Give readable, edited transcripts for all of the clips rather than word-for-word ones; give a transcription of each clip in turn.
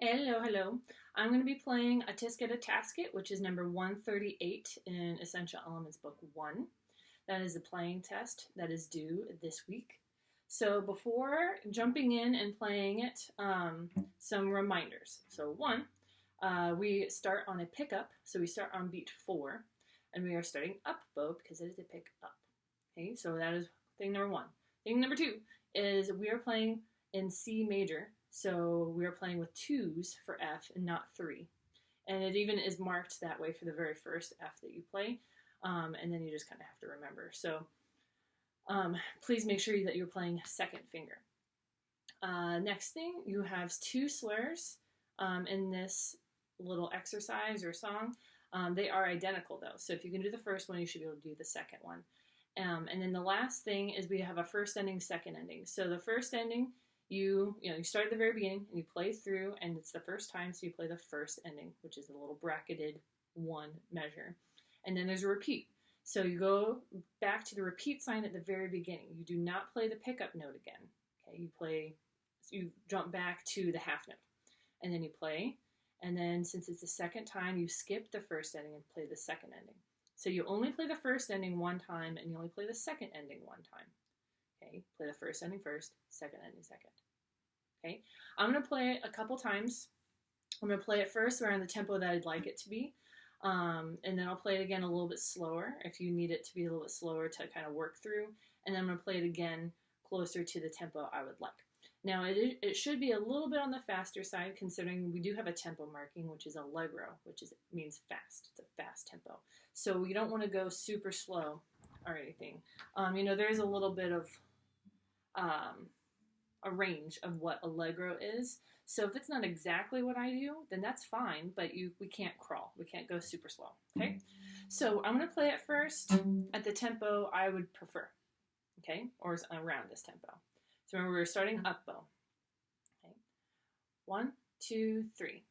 Hello, hello. I'm going to be playing A-Tisket, A-Tasket, which is number 138 in Essential Elements Book 1. That is the playing test that is due this week. So before jumping in and playing it, some reminders. So one, we start on a pickup, so we start on beat 4, and we are starting up bow because it is a pick up. Okay, so that is thing number 1. Thing number 2 is we are playing in C major, so we are playing with 2s for F and not 3. And it even is marked that way for the very first F that you play, and then you just kind of have to remember. So please make sure that you're playing second finger. Next thing, you have 2 slurs in this little exercise or song. They are identical though, so if you can do the first one, you should be able to do the second one. And then the last thing is we have a first ending, second ending. So the first ending, you start at the very beginning and you play through, and it's the first time, so you play the first ending, which is a little bracketed 1 measure. And then there's a repeat. So you go back to the repeat sign at the very beginning. You do not play the pickup note again. Okay, you jump back to the half note, and then you play. And then since it's the second time, you skip the first ending and play the second ending. So you only play the first ending 1 time, and you only play the second ending 1 time. Okay, play the first ending first, second ending second. Okay, I'm going to play it a couple times. I'm going to play it first around the tempo that I'd like it to be, and then I'll play it again a little bit slower if you need it to be a little bit slower to kind of work through, and then I'm going to play it again closer to the tempo I would like. Now, it should be a little bit on the faster side, considering we do have a tempo marking, which is allegro, which means fast. It's a fast tempo. So you don't want to go super slow or anything. There is a little bit of a range of what allegro is. So if it's not exactly what I do, then that's fine, but we can't crawl. We can't go super slow, okay? So I'm going to play it first at the tempo I would prefer, okay? Or around this tempo. So remember, we're starting up bow. Okay. 1, 2, 3.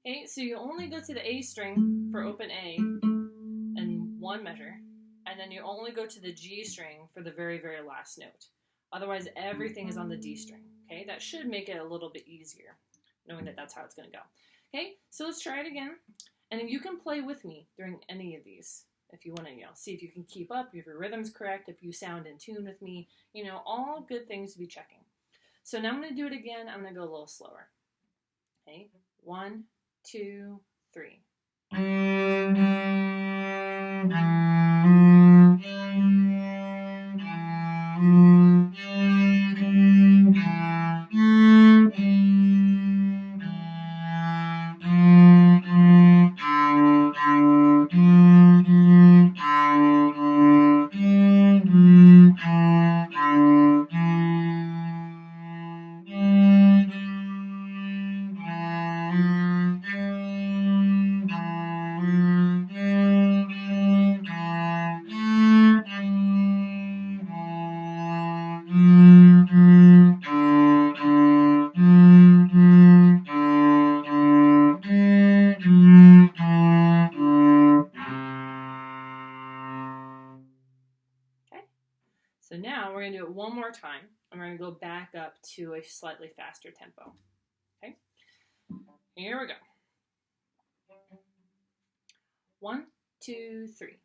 Okay, so you only go to the A string for open A in 1 measure, and then you only go to the G string for the very, very last note. Otherwise, everything is on the D string. Okay, that should make it a little bit easier, knowing that that's how it's going to go. Okay, so let's try it again, and you can play with me during any of these if you want to, see if you can keep up, if your rhythm's correct, if you sound in tune with me, all good things to be checking. So now I'm going to do it again. I'm going to go a little slower. Okay, 1, 2, 3. So now we're going to do it one more time. And we're going to go back up to a slightly faster tempo. Okay? Here we go. 1, 2, 3.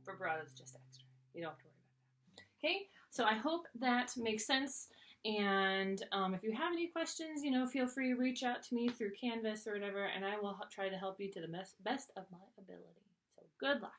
Vibrato is just extra. You don't have to worry about that. Okay, So I hope that makes sense. And if you have any questions, feel free to reach out to me through Canvas or whatever, and I will try to help you to the best of my ability. So good luck.